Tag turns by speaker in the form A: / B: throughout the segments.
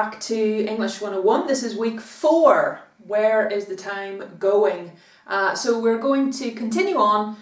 A: back to English 101. This is week 4. Where is the time going? So we're going to continue on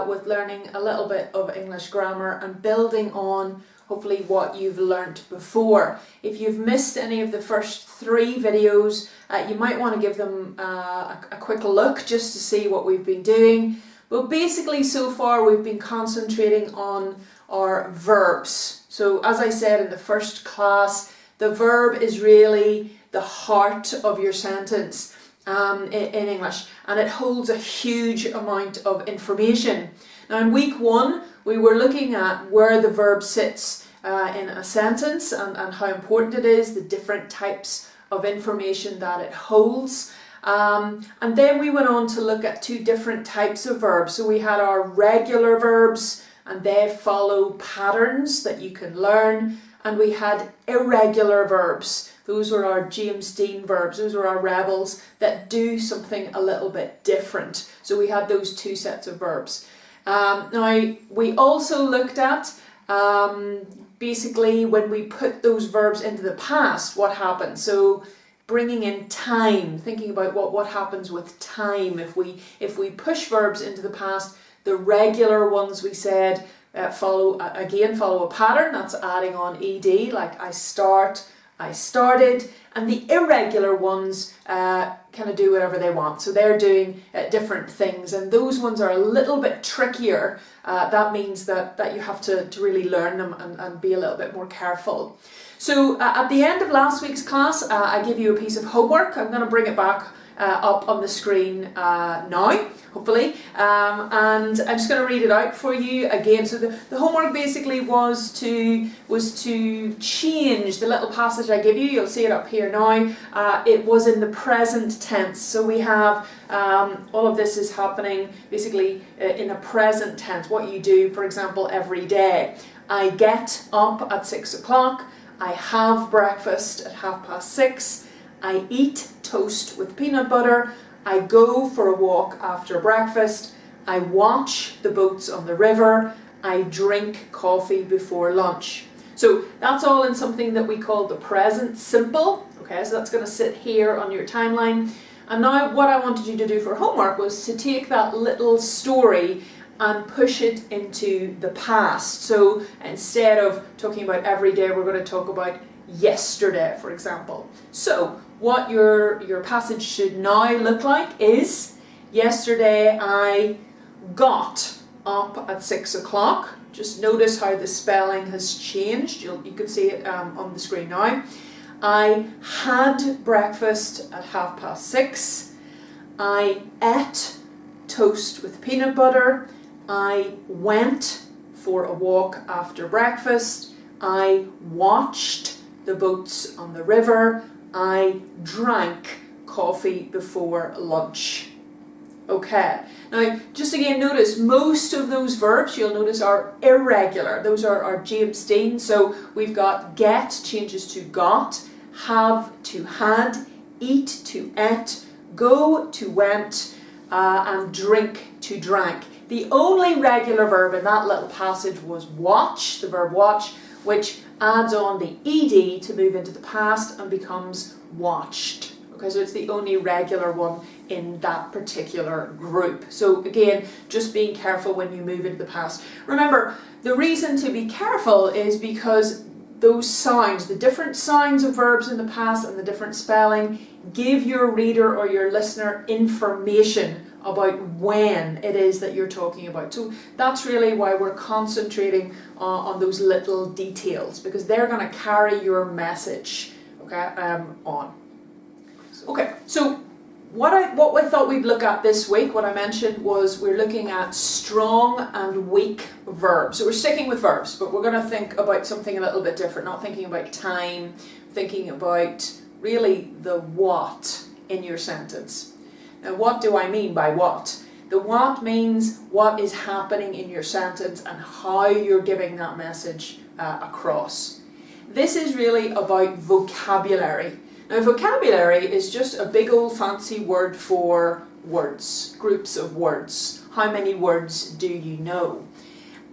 A: with learning a little bit of English grammar and building on hopefully what you've learnt before. If you've missed any of the first 3 videos, you might want to give them a quick look just to see what we've been doing. But basically so far we've been concentrating on our verbs. So as I said in the first class, the verb is really the heart of your sentence in English, and it holds a huge amount of information. Now in week 1 we were looking at where the verb sits in a sentence and how important it is, the different types of information that it holds. And then we went on to look at 2 different types of verbs. So we had our regular verbs, and they follow patterns that you can learn. And we had irregular verbs. Those were our James Dean verbs. Those were our rebels that do something a little bit different. So we had those 2 sets of verbs. Now we also looked at basically when we put those verbs into the past, what happens. So bringing in time, thinking about what happens with time. If we push verbs into the past, the regular ones we said follow a pattern. That's adding on ed, like I start, I started, and the irregular ones kind of do whatever they want. So they're doing different things, and those ones are a little bit trickier. That means that you have to really learn them and be a little bit more careful. So at the end of last week's class, I give you a piece of homework. I'm going to bring it back up on the screen now, hopefully, and I'm just going to read it out for you again. So the homework basically was to change the little passage I give you. You'll see it up here now. It was in the present tense, so we have all of this is happening basically in a present tense. What you do, for example, every day. I get up at 6 o'clock. I have breakfast at 6:30. I eat toast with peanut butter. I go for a walk after breakfast. I watch the boats on the river. I drink coffee before lunch. So that's all in something that we call the present simple. Okay, so that's going to sit here on your timeline. And now what I wanted you to do for homework was to take that little story and push it into the past. So instead of talking about every day, we're going to talk about yesterday, for example. So what your passage should now look like is, yesterday I got up at 6 o'clock. Just notice how the spelling has changed. You can see it on the screen now. I had breakfast at 6:30. I ate toast with peanut butter. I went for a walk after breakfast. I watched the boats on the river. I drank coffee before lunch. Okay, now just again notice most of those verbs you'll notice are irregular. Those are our James Dean. So we've got get changes to got, have to had, eat to ate, go to went, and drink to drank. The only regular verb in that little passage was watch, the verb watch, which adds on the ed to move into the past and becomes watched. Okay, so it's the only regular one in that particular group. So again, just being careful when you move into the past. Remember, the reason to be careful is because those sounds, the different sounds of verbs in the past and the different spelling, give your reader or your listener information about when it is that you're talking about. So that's really why we're concentrating on those little details, because they're going to carry your message, okay, on. Okay, so what I thought we'd look at this week, what I mentioned was we're looking at strong and weak verbs. So we're sticking with verbs, but we're going to think about something a little bit different, not thinking about time, thinking about really the what in your sentence. Now, what do I mean by what? The what means what is happening in your sentence and how you're giving that message across. This is really about vocabulary. Now, vocabulary is just a big old fancy word for words, groups of words. How many words do you know?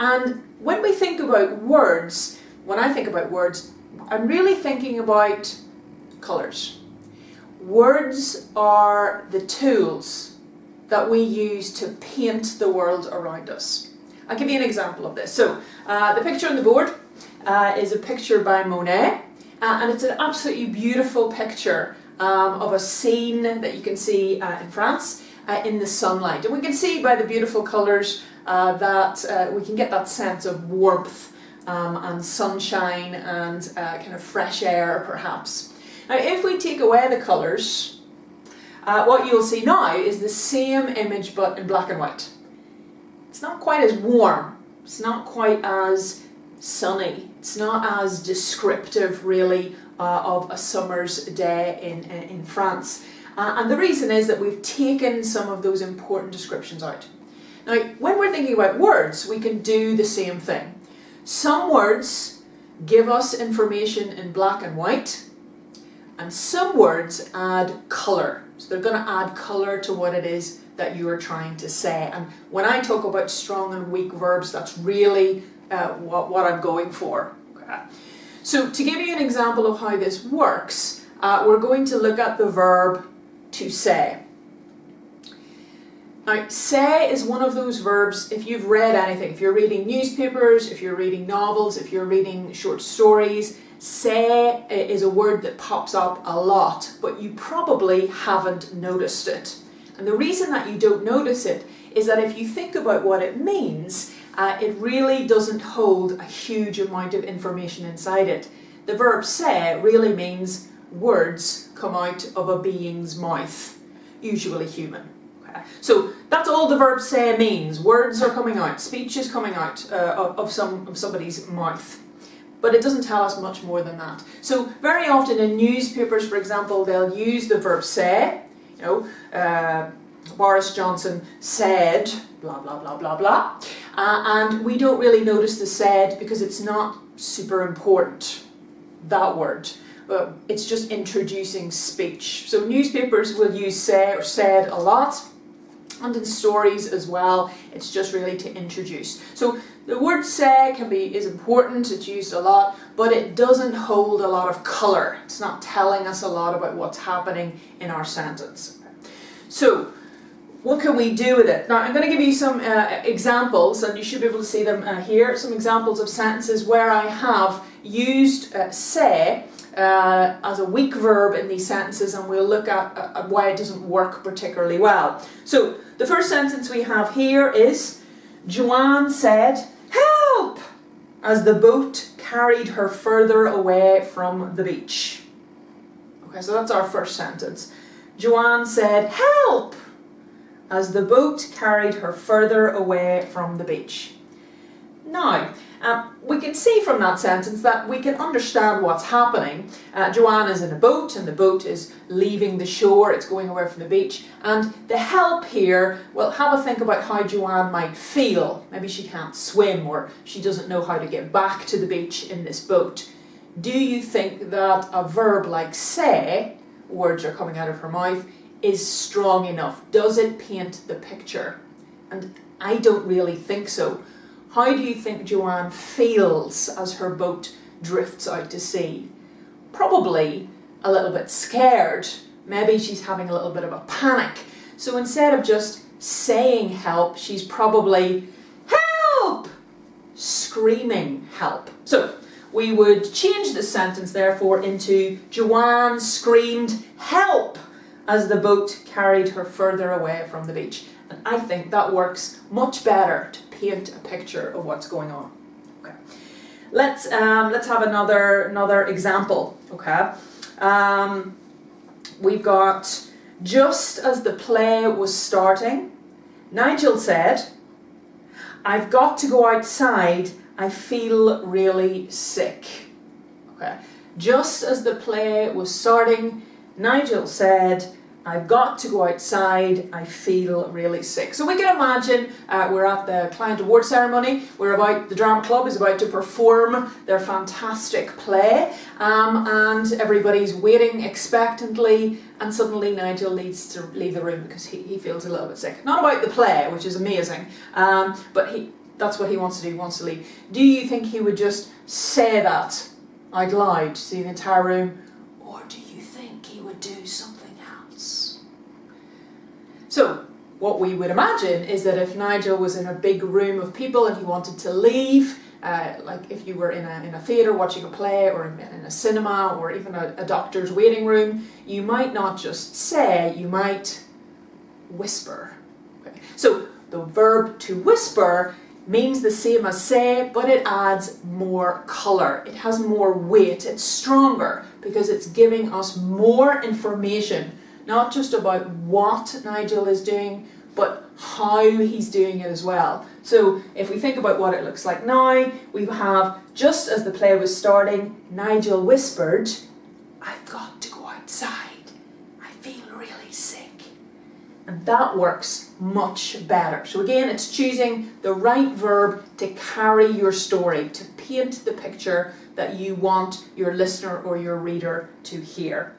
A: And when we think about words, when I think about words, I'm really thinking about colours. Words are the tools that we use to paint the world around us. I'll give you an example of this. So the picture on the board is a picture by Monet, and it's an absolutely beautiful picture of a scene that you can see in France in the sunlight. And we can see by the beautiful colours that we can get that sense of warmth and sunshine and kind of fresh air perhaps. Now if we take away the colours, what you'll see now is the same image but in black and white. It's not quite as warm, it's not quite as sunny, it's not as descriptive really of a summer's day in France. And the reason is that we've taken some of those important descriptions out. Now when we're thinking about words, we can do the same thing. Some words give us information in black and white, and some words add colour. So they're going to add colour to what it is that you are trying to say. And when I talk about strong and weak verbs, that's really what I'm going for. Okay. So to give you an example of how this works, we're going to look at the verb to say. Now, say is one of those verbs, if you've read anything, if you're reading newspapers, if you're reading novels, if you're reading short stories, say is a word that pops up a lot, but you probably haven't noticed it. And the reason that you don't notice it is that if you think about what it means, it really doesn't hold a huge amount of information inside it. The verb say really means words come out of a being's mouth, usually human. Okay. So that's all the verb say means. Words are coming out, speech is coming out of somebody's mouth. But it doesn't tell us much more than that. So very often in newspapers, for example, they'll use the verb say. You know, Boris Johnson said blah blah blah blah blah, and we don't really notice the said because it's not super important, that word. It's just introducing speech. So newspapers will use say or said a lot, and in stories as well. It's just really to introduce. So the word say is important, it's used a lot, but it doesn't hold a lot of colour. It's not telling us a lot about what's happening in our sentence. So what can we do with it? Now I'm going to give you some examples, and you should be able to see them here, some examples of sentences where I have used say as a weak verb in these sentences, and we'll look at why it doesn't work particularly well. So the first sentence we have here is, Joanne said, "Help!" as the boat carried her further away from the beach. Okay, so that's our first sentence. Joanne said, "Help!" as the boat carried her further away from the beach. Now, we can see from that sentence that we can understand what's happening. Joanne is in a boat, and the boat is leaving the shore, it's going away from the beach. And the help here, well, have a think about how Joanne might feel. Maybe she can't swim, or she doesn't know how to get back to the beach in this boat. Do you think that a verb like say, words are coming out of her mouth, is strong enough? Does it paint the picture? And I don't really think so. How do you think Joanne feels as her boat drifts out to sea? Probably a little bit scared. Maybe she's having a little bit of a panic. So instead of just saying help, she's probably, "Help!" screaming help. So we would change the sentence therefore into, Joanne screamed help as the boat carried her further away from the beach. And I think that works much better to paint a picture of what's going on. Okay, let's have another example. Okay, we've got, just as the play was starting, Nigel said, "I've got to go outside. I feel really sick." Okay, just as the play was starting, Nigel said, "I've got to go outside, I feel really sick." So we can imagine we're at the client award ceremony, the drama club is about to perform their fantastic play, and everybody's waiting expectantly, and suddenly Nigel needs to leave the room because he feels a little bit sick. Not about the play, which is amazing, but that's what he wants to do, he wants to leave. Do you think he would just say that out loud to the entire room? Or do you think do something else. So what we would imagine is that if Nigel was in a big room of people and he wanted to leave, like if you were in a theatre watching a play, or in a cinema, or even a doctor's waiting room, you might not just say, you might whisper. Okay. So the verb to whisper means the same as say, but it adds more colour. It has more weight. It's stronger because it's giving us more information, not just about what Nigel is doing, but how he's doing it as well. So if we think about what it looks like now, we have, just as the play was starting, Nigel whispered, "I've got to go outside. I feel really sick." And that works much better. So again, it's choosing the right verb to carry your story, to paint the picture that you want your listener or your reader to hear.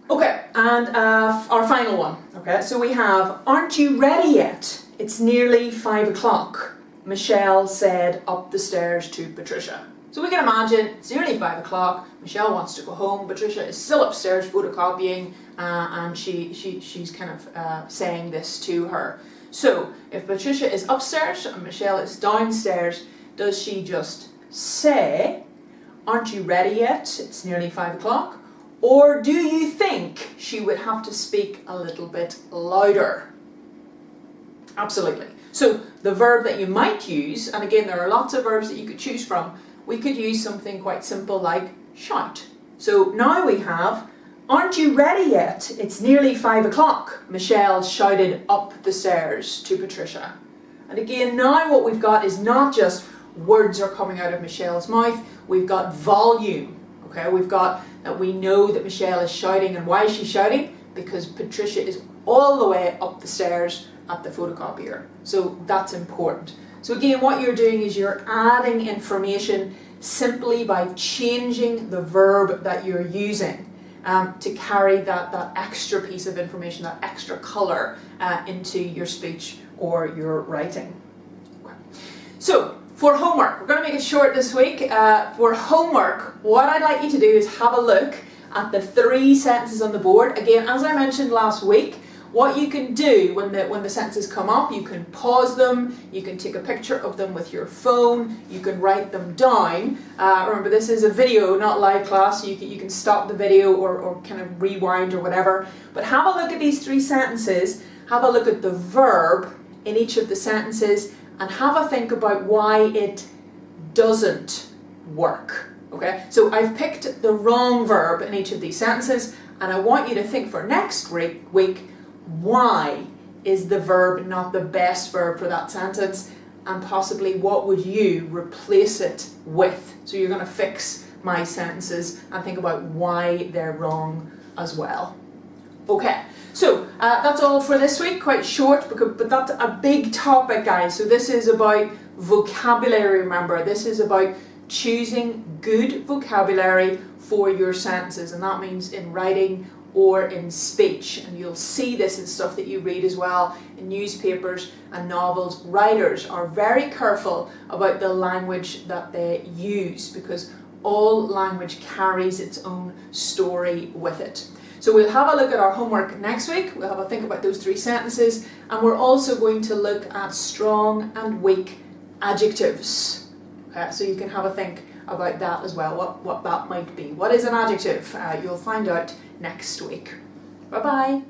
A: Okay, and our final one. Okay, so we have, "Aren't you ready yet? It's nearly 5 o'clock, Michelle said up the stairs to Patricia." So we can imagine it's nearly 5 o'clock, Michelle wants to go home, Patricia is still upstairs photocopying, and she's kind of saying this to her. So if Patricia is upstairs and Michelle is downstairs, does she just say, "Aren't you ready yet? It's nearly 5 o'clock"? Or do you think she would have to speak a little bit louder? Absolutely. So the verb that you might use, and again there are lots of verbs that you could choose from, we could use something quite simple like shout. So now we have, "Aren't you ready yet? It's nearly 5 o'clock, Michelle shouted up the stairs to Patricia." And again, now what we've got is not just words are coming out of Michelle's mouth, we've got volume. Okay, we've got that we know that Michelle is shouting, and why is she shouting? Because Patricia is all the way up the stairs at the photocopier. So that's important. So again, what you're doing is you're adding information simply by changing the verb that you're using to carry that extra piece of information, that extra colour into your speech or your writing. Okay. So for homework, we're going to make it short this week. For homework, what I'd like you to do is have a look at the 3 sentences on the board. Again, as I mentioned last week, what you can do when the sentences come up, you can pause them, you can take a picture of them with your phone, you can write them down. Remember, this is a video, not live class, so you can stop the video or kind of rewind or whatever. But have a look at these 3 sentences, have a look at the verb in each of the sentences, and have a think about why it doesn't work. Okay, so I've picked the wrong verb in each of these sentences, and I want you to think for next week, why is the verb not the best verb for that sentence, and possibly what would you replace it with? So you're going to fix my sentences and think about why they're wrong as well. Okay, so that's all for this week, quite short, but that's a big topic, guys. So this is about vocabulary, remember. This is about choosing good vocabulary for your sentences, and that means in writing or in speech. And you'll see this in stuff that you read as well, in newspapers and novels. Writers are very careful about the language that they use, because all language carries its own story with it. So we'll have a look at our homework next week. We'll have a think about those 3 sentences, and we're also going to look at strong and weak adjectives. Okay, so you can have a think about that as well, what that might be. What is an adjective? You'll find out next week. Bye-bye.